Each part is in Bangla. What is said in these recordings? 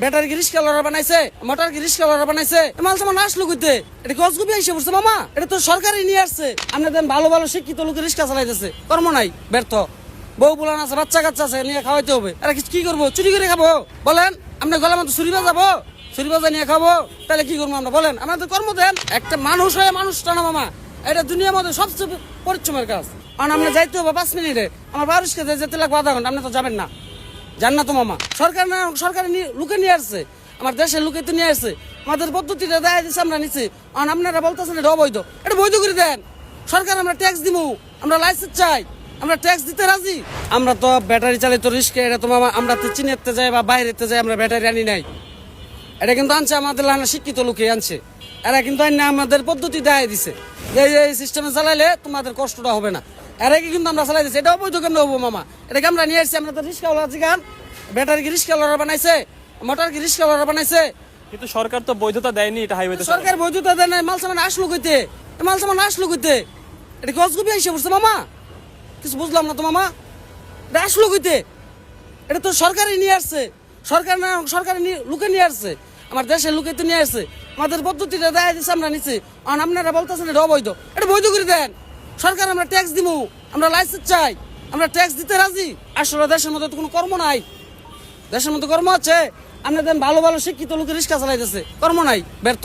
ব্যাটারি কি রিস্কা লড়া বানাইছে, মোটর কি রিস্কা লড়া বানাইছে, মাল সামান আসলো কইতে? এটা গজগুবি আইসে পড়ছে মামা, এটা তো সরকারই নিয়ে আসছে। আপনাদের ভালো ভালো শিক্ষিত লোকের রিস্কা চালাইতেছে, কর্ম নাই, ব্যর্থ। বউ বুলান আছে, বাচ্চা কাচ্চা আছে, নিয়ে খাওয়াইতে হবে। এরা কি করবো? চুরি করে খাবো? বলেন, আমরা গলা মতো ছুরি বাজাবো? ছুরি বাজা নিয়ে খাবো? তাহলে কি করবো আমরা বলেন? আমাদের কর্ম দেন। একটা মানুষ হয়ে মানুষটা না মামা, এটা দুনিয়ার মধ্যে সবচেয়ে পরিশ্রমের কাজ। কারণ আমরা যাইতে হবে 5 মিনিটে, আমার বারুষকে যেতে লাগবে আধা ঘন্টা। আপনি তো যাবেন না, জান না তো মামা। সরকার না, সরকার লোকে নিয়ে আসছে, আমার দেশের লোকে তো নিয়ে আসছে। আমাদের পদ্ধতিটা দেয় দিচ্ছে, আমরা নিচ্ছি। আর আপনারা বলতেছেন এটা অবৈধ, এটা বৈধ করে দেন। সরকার আমরা ট্যাক্স দিব, আমরা লাইসেন্স চাই, আমরা ট্যাক্স দিতে রাজি। আমরা তো ব্যাটারি চালিত রিস্কে, এটা তো মামা আমরা তো চীনেতে যাই বা বাইরেতে যাই, আমরা ব্যাটারি আনি নাই। এটা কিন্তু আনছে আমাদের শিক্ষিত লোকে আনছে। এরা কিন্তু আমাদের পদ্ধতি দেয় দিছে যে এই সিস্টেমে চালাইলে তোমাদের কষ্টটা হবে না। এরা কি কিন্তু আমরা চালাই দিচ্ছি, এটা অবৈধ কেন হবো মামা? এটাকে আমরা নিয়ে আসছি। আমরা তো রিস্কাওয়ালা জিগান, ব্যাটারি কি রিস্কা লড়া বানাইছে, মোটর কি রিস্কা লড়া বানাইছে? কিন্তু সরকার তো বৈধতা দেয়নি এটা হাইওয়েতে। সরকার বৈধতা দেয় না, মাল সামান আসলো কইতে? মাল সামান আসলো কইতে? এটা গজগুবি আইসে পড়ছে মামা, কিছু বুঝলাম না তো মামা। এটা আসলো কইতে? এটা তো সরকারই নিয়ে আসছে। সরকার না, সরকার লোকে নিয়ে আসছে, আমার দেশের লোকে তো নিয়ে আসছে। আমাদের পদ্ধতিটা দেয় দিচ্ছে, আমরা নিচ্ছি। আর আপনারা বলতেছেন এটা অবৈধ, এটা বৈধ করে দেন। সরকার আমরা ট্যাক্স দিব, আমরা লাইসেন্স চাই, আমরা ট্যাক্স দিতে রাজি। আসলে দেশের মধ্যে তো কোনো কর্ম নাই। দেশের মধ্যে কর্ম আছে, আপনাদের ভালো ভালো শিক্ষিত লোকের রিস্কা চালাইতেছে, কর্ম নাই, ব্যর্থ।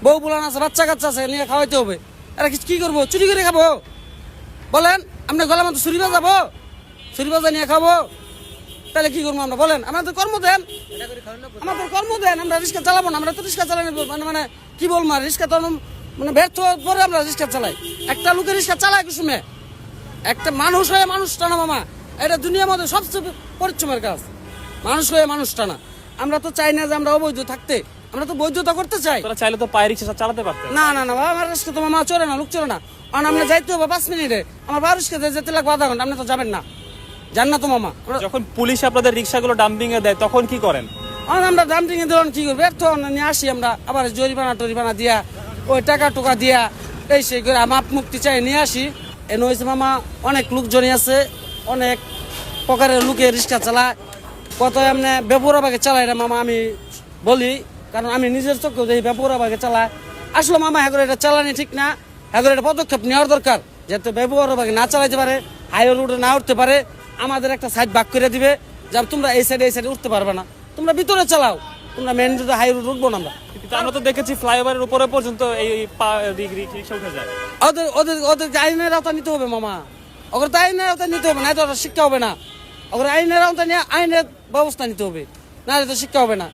বউ বুলান আছে, বাচ্চা কাচ্চা আছে, নিয়ে খাওয়াইতে হবে। এরা কি করবো? চুরি করে খাবো? বলেন, আমরা গলা মতো ছুরি বাজাবো? ছুরি বাজা নিয়ে খাবো? তাহলে কি করবো আমরা বলেন? আমাদের কর্ম দেন, আমাদের কর্ম দেন। আমরা রিক্সা চালাবো না, আমরা তো রিক্সা চালাই মানে কি বলবো, রিক্সা তো মানে ব্যর্থ পরে আমরা রিক্সা চালাই। একটা লোকের রিক্সা চালায় কুসুমে, একটা মানুষ হয়ে মানুষটা না মামা, এটা দুনিয়ার মধ্যে সবচেয়ে পরিশ্রমের কাজ। মানুষ হয়ে মানুষটা না। আমরা তো চাই না যে আমরা অবৈধ থাকতে, আমরা তো বৈধতা করতে চাই। তোরা চাইলে তো পায়ে রিক্সা চালাতে পারতেন। না না না বাবা, আমার রিক্সা তো মামা চলে না, লোক চলে না। কারণ আমরা যাইতে হবে 5 মিনিটে, আমার বারুষকে যেতে লাগবে আধা ঘন্টা। আপনি তো যাবেন না, জান না তো মামা। যখন পুলিশ আপনাদের রিক্সাগুলো ডাম্পিং এ দেয় তখন কি করেন? আমরা ডাম্পিং এ দিলাম, কি করবো? এর তো নিয়ে আসি আমরা, আবার জরিমানা দিয়া, ওই টাকা টোকা দিয়া, এই সেই করে মাপ মুক্তি চাই নিয়ে আসি। এনে হয়েছে মামা, অনেক লোকজনই আছে, অনেক প্রকারের লোকে রিক্সা চালায়। কত এমনি বেপরা বাগে চালায় রে মামা, আমি বলি, কারণ আমি নিজের চোখেও দেখি বেপরা বাগে চালায়। আসলে মামা হ্যাঁ এটা চালানি ঠিক না, হ্যাঁ এটা পদক্ষেপ নেওয়ার দরকার, যাতে বেপরা বাগে না চালাইতে পারে, হাইওয়ে রোডে না উঠতে পারে। আমাদের একটা সাইড ভাগ করে দিবে, যা তোমরা এই সাইডে উঠতে পারবে না, তোমরা ভিতরে চালাও, তোমরা মেন রোডে হাই রোড উঠবো না আমরা। কিন্তু আমরা তো দেখেছি ফ্লাইওভারের উপরে পর্যন্ত এই রিক্সা উঠে যায়। ওদের আইনের আওতা নিতে হবে মামা, ওদের তো আইনের আওতা নিতে হবে, না তো শিক্ষা হবে না। ওদের আইনের আওতা নিয়ে আইনের ব্যবস্থা নিতে হবে, না তো শিক্ষা হবে না।